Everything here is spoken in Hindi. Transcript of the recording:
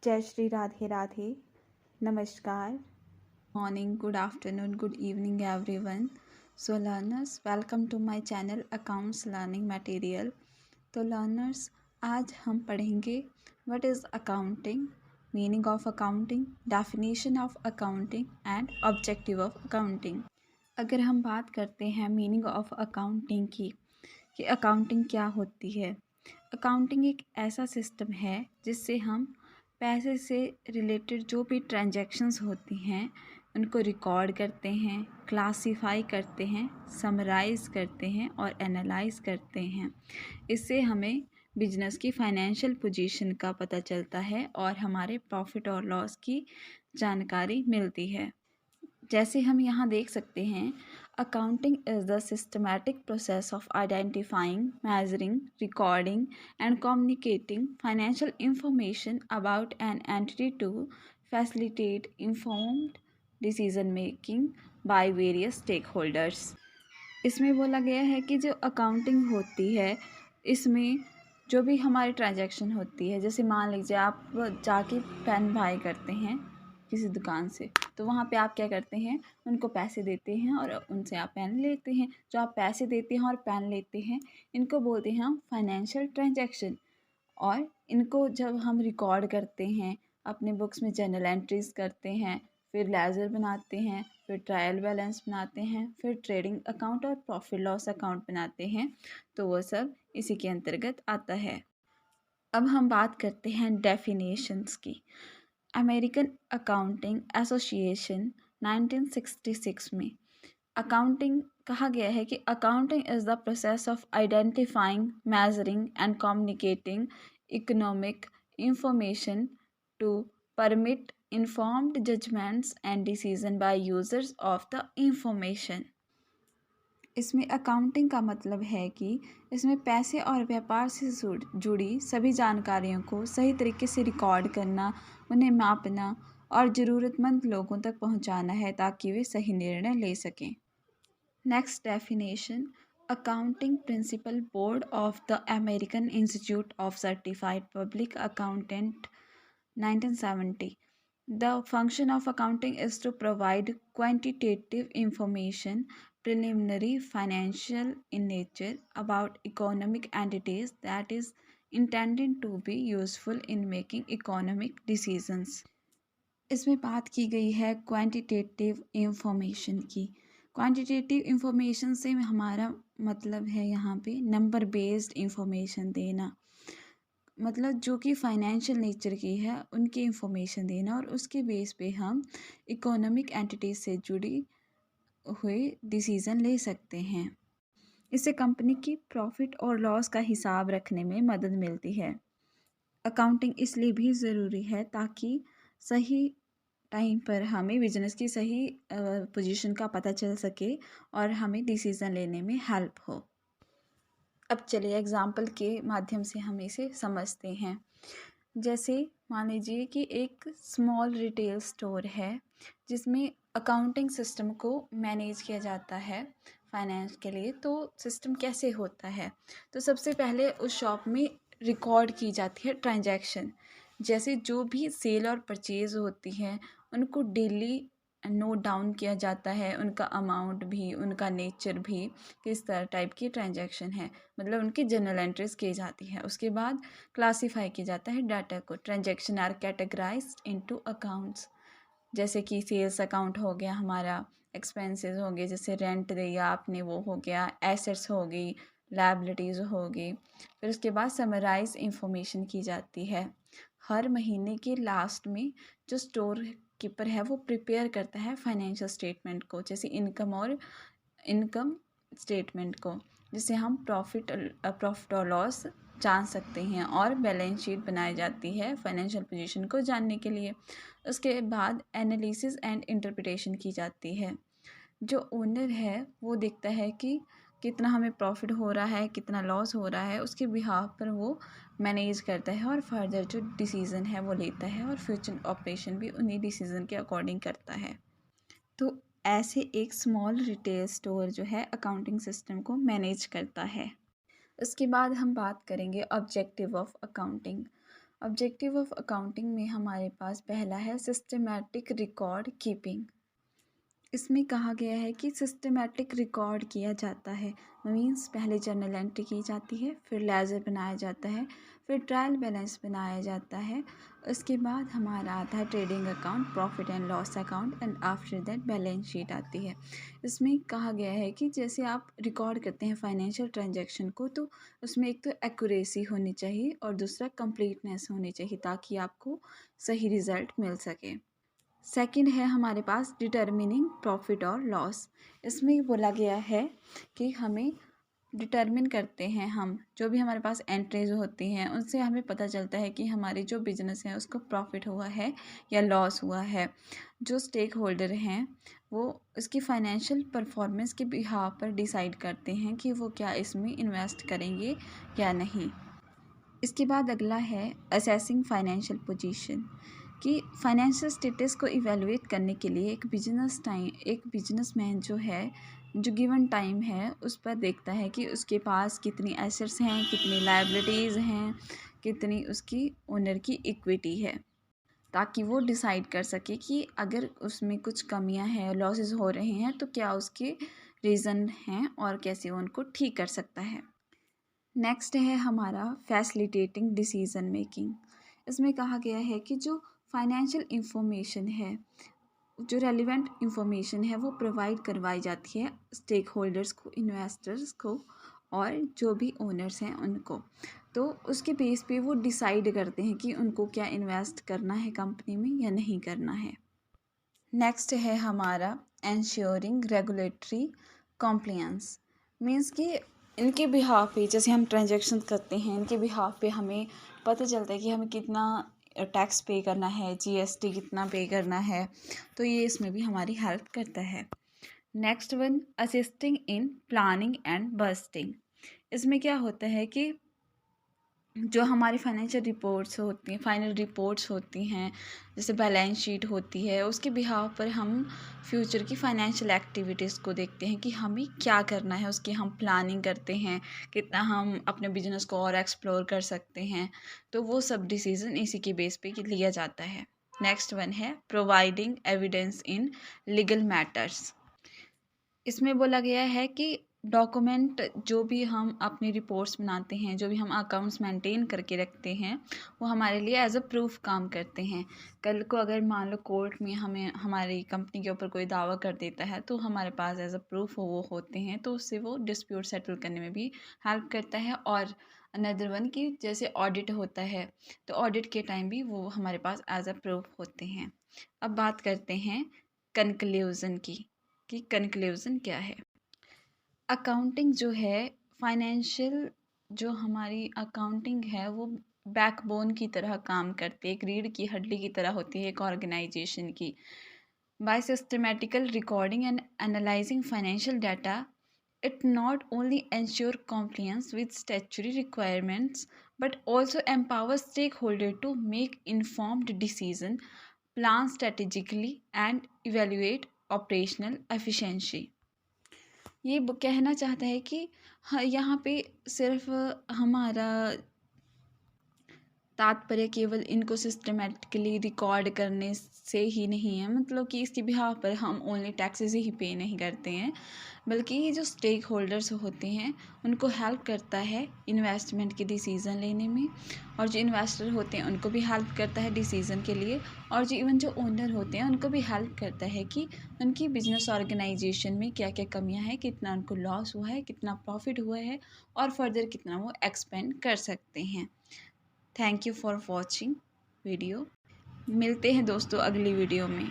जय श्री राधे राधे। नमस्कार, morning, good afternoon, good evening everyone. So learners, welcome to my channel Accounts Learning Material. तो learners, आज हम पढ़ेंगे what is accounting, meaning of accounting, definition of accounting and objective of accounting. अगर हम बात करते हैं मीनिंग ऑफ अकाउंटिंग की कि अकाउंटिंग क्या होती है। अकाउंटिंग एक ऐसा सिस्टम है जिससे हम पैसे से रिलेटेड जो भी ट्रांजैक्शंस होती हैं उनको रिकॉर्ड करते हैं, क्लासीफाई करते हैं, समराइज़ करते हैं और एनालाइज करते हैं। इससे हमें बिजनेस की फाइनेंशियल पोजीशन का पता चलता है और हमारे प्रॉफिट और लॉस की जानकारी मिलती है। जैसे हम यहाँ देख सकते हैं, accounting is the systematic process of identifying, measuring, recording and communicating financial information about an entity to facilitate informed decision making by various stakeholders. इसमें बोला गया है कि जो अकाउंटिंग होती है इसमें जो भी हमारी ट्रांजैक्शन होती है, जैसे मान लीजिए आप जाके पेन बाय करते हैं किसी दुकान से, तो वहाँ पे आप क्या करते हैं, उनको पैसे देते हैं और उनसे आप पेन लेते हैं। जो आप पैसे देते हैं और पेन लेते हैं, इनको बोलते हैं हम फाइनेंशियल ट्रांजैक्शन। और इनको जब हम रिकॉर्ड करते हैं, अपने बुक्स में जर्नल एंट्रीज करते हैं, फिर लेजर बनाते हैं, फिर ट्रायल बैलेंस बनाते हैं, फिर ट्रेडिंग अकाउंट और प्रॉफिट लॉस अकाउंट बनाते हैं, तो वो सब इसी के अंतर्गत आता है। अब हम बात करते हैं डेफिनेशंस की। अमेरिकन अकाउंटिंग एसोसिएशन 1966 में अकाउंटिंग कहा गया है कि accounting is the process of identifying, measuring and communicating economic information to permit informed judgments and decision by users of the information। इसमें अकाउंटिंग का मतलब है कि इसमें पैसे और व्यापार से जुड़ी सभी जानकारियों को सही तरीके से रिकॉर्ड करना, उन्हें मापना और ज़रूरतमंद लोगों तक पहुंचाना है ताकि वे सही निर्णय ले सकें। Next definition, accounting principle board of the American institute of certified public accountant 1970। The function of accounting is to provide quantitative information, preliminary, financial in nature, about economic entities that is intended to be useful in making economic decisions। इसमें बात की गई है क्वांटिटेटिव इंफॉर्मेशन की। क्वांटिटेटिव इंफॉर्मेशन से हमारा मतलब है यहाँ पे नंबर बेस्ड इंफॉर्मेशन देना, मतलब जो कि फाइनेंशियल नेचर की है उनकी इंफॉर्मेशन देना और उसके बेस पे हम इकोनॉमिक एंटिटीज से जुड़ी हुए डिसीज़न ले सकते हैं। इससे कंपनी की प्रॉफिट और लॉस का हिसाब रखने में मदद मिलती है। अकाउंटिंग इसलिए भी ज़रूरी है ताकि सही टाइम पर हमें बिजनेस की सही पोजीशन का पता चल सके और हमें डिसीज़न लेने में हेल्प हो। अब चलिए एग्ज़ाम्पल के माध्यम से हम इसे समझते हैं। जैसे मान लीजिए कि एक स्मॉल रिटेल स्टोर है जिसमें अकाउंटिंग सिस्टम को मैनेज किया जाता है फाइनेंस के लिए। तो सिस्टम कैसे होता है, तो सबसे पहले उस शॉप में रिकॉर्ड की जाती है ट्रांजैक्शन। जैसे जो भी सेल और परचेज़ होती है उनको डेली नोट डाउन किया जाता है, उनका अमाउंट भी, उनका नेचर भी, किस तरह टाइप की ट्रांजैक्शन है, मतलब उनकी जर्नल एंट्रीज की जाती है। उसके बाद क्लासीफाई किया जाता है डाटा को। Transaction are categorised into accounts, जैसे कि सेल्स अकाउंट हो गया हमारा, एक्सपेंसेस हो गए जैसे रेंट दिया आपने वो हो गया, एसेट्स हो गई, लायबिलिटीज़ हो गई। फिर उसके बाद समराइज इंफॉर्मेशन की जाती है। हर महीने के लास्ट में जो स्टोर कीपर है वो प्रिपेयर करता है फाइनेंशियल स्टेटमेंट को, जैसे इनकम स्टेटमेंट को, जिससे हम प्रॉफिट और लॉस जान सकते हैं, और बैलेंस शीट बनाई जाती है फाइनेंशियल पोजीशन को जानने के लिए। उसके बाद एनालिसिस एंड इंटरप्रिटेशन की जाती है। जो ओनर है वो देखता है कि कितना हमें प्रॉफिट हो रहा है, कितना लॉस हो रहा है, उसके बिहाफ पर वो मैनेज करता है और फर्दर जो डिसीज़न है वो लेता है और फ्यूचर ऑपरेशन भी उन्हीं डिसीज़न के अकॉर्डिंग करता है। तो ऐसे एक स्मॉल रिटेल स्टोर जो है अकाउंटिंग सिस्टम को मैनेज करता है। उसके बाद हम बात करेंगे objective of accounting. Objective of accounting में हमारे पास पहला है सिस्टमैटिक रिकॉर्ड कीपिंग। इसमें कहा गया है कि सिस्टमैटिक रिकॉर्ड किया जाता है, मीन्स पहले जर्नल एंट्री की जाती है, फिर लेजर बनाया जाता है, फिर ट्रायल बैलेंस बनाया जाता है। उसके बाद हमारा आता है trading account, profit and loss account and after that balance sheet आती है। इसमें कहा गया है कि जैसे आप रिकॉर्ड करते हैं फाइनेंशियल ट्रांजैक्शन को, तो उसमें एक तो एक्यूरेसी होनी चाहिए और दूसरा कंप्लीटनेस होनी चाहिए ताकि आपको सही रिज़ल्ट मिल सके। सेकंड है हमारे पास डिटर्मिनिंग प्रॉफिट और लॉस। इसमें बोला गया है कि हमें डिटर्मिन करते हैं, हम जो भी हमारे पास एंट्रीज होती हैं उनसे हमें पता चलता है कि हमारी जो बिजनेस है उसको प्रॉफिट हुआ है या लॉस हुआ है। जो स्टेक होल्डर हैं वो इसकी फाइनेंशियल परफॉर्मेंस के बिहाफ पर डिसाइड करते हैं कि वो क्या इसमें इन्वेस्ट करेंगे या नहीं। इसके बाद अगला है असेसिंग फाइनेंशियल पोजीशन, कि फाइनेंशियल स्टेटस को इवेलुएट करने के लिए एक बिजनेसमैन जो है, जो गिवन टाइम है उस पर देखता है कि उसके पास कितनी एसेट्स हैं, कितनी लायबिलिटीज़ हैं, कितनी उसकी ओनर की इक्विटी है, ताकि वो डिसाइड कर सके कि अगर उसमें कुछ कमियां हैं, लॉसेस हो रहे हैं, तो क्या उसके रीज़न हैं और कैसे वो उनको ठीक कर सकता है। नेक्स्ट है हमारा फैसिलिटेटिंग डिसीज़न मेकिंग। इसमें कहा गया है कि जो फाइनेंशियल इंफॉर्मेशन है, जो रेलिवेंट इंफॉर्मेशन है वो प्रोवाइड करवाई जाती है स्टेक होल्डर्स को, इन्वेस्टर्स को और जो भी ओनर्स हैं उनको। तो उसके बेस पे वो डिसाइड करते हैं कि उनको क्या इन्वेस्ट करना है कंपनी में या नहीं करना है। नेक्स्ट है हमारा एंश्योरिंग रेगुलेटरी कॉम्प्लायंस, मीन्स कि इनके बिहाफ पे जैसे हम ट्रांजैक्शन करते हैं, इनके बिहाफ पे हमें पता चलता है कि हमें कितना टैक्स पे करना है, जीएसटी कितना पे करना है, तो ये इसमें भी हमारी हेल्प करता है। Next one assisting in planning and budgeting. इसमें क्या होता है कि जो हमारी फाइनेंशियल रिपोर्ट्स होती हैं, फाइनल रिपोर्ट्स होती हैं, जैसे बैलेंस शीट होती है, उसके बिहाफ पर हम फ्यूचर की फाइनेंशियल एक्टिविटीज़ को देखते हैं कि हमें क्या करना है, उसकी हम प्लानिंग करते हैं, कितना हम अपने बिजनेस को और एक्सप्लोर कर सकते हैं। तो वो सब डिसीजन इसी के बेस पे लिया जाता है। नेक्स्ट वन है providing evidence in legal matters. इसमें बोला गया है कि डॉक्यूमेंट जो भी हम अपनी रिपोर्ट्स बनाते हैं, जो भी हम अकाउंट्स मेंटेन करके रखते हैं, वो हमारे लिए एज अ प्रूफ काम करते हैं। कल को अगर मान लो कोर्ट में हमें हमारी कंपनी के ऊपर कोई दावा कर देता है, तो हमारे पास एज अ प्रूफ वो होते हैं, तो उससे वो डिस्प्यूट सेटल करने में भी हेल्प करता है। और अनदर वन की जैसे ऑडिट होता है, तो ऑडिट के टाइम भी वो हमारे पास एज अ प्रूफ होते हैं। अब बात करते हैं कंक्लूज़न की, कि कंक्लूज़न क्या है। अकाउंटिंग जो है, फाइनेंशियल जो हमारी अकाउंटिंग है वो बैकबोन की तरह काम करती है, एक रीढ़ की हड्डी की तरह होती है एक ऑर्गेनाइजेशन की। By systematical recording and analysing financial data, it not only ensure compliance with statutory requirements but also empowers stakeholders to make informed decision, plan strategically and evaluate operational efficiency। ये कहना चाहता है कि हाँ, यहाँ पे सिर्फ हमारा तात्पर्य केवल इनको सिस्टमेटिकली रिकॉर्ड करने से ही नहीं है, मतलब कि इसके बिहाफ पर हम ओनली टैक्सेस ही पे नहीं करते हैं, बल्कि ये जो स्टेक होल्डर्स होते हैं उनको हेल्प करता है इन्वेस्टमेंट के डिसीज़न लेने में, और जो इन्वेस्टर होते हैं उनको भी हेल्प करता है डिसीज़न के लिए, और जो इवन जो ओनर होते हैं उनको भी हेल्प करता है कि उनकी बिजनेस ऑर्गेनाइजेशन में क्या क्या कमियां हैं, कितना उनको लॉस हुआ है, कितना प्रॉफिट हुआ है, और फर्दर कितना वो एक्सपेंड कर सकते हैं। Thank you for watching video. मिलते हैं दोस्तों अगली वीडियो में।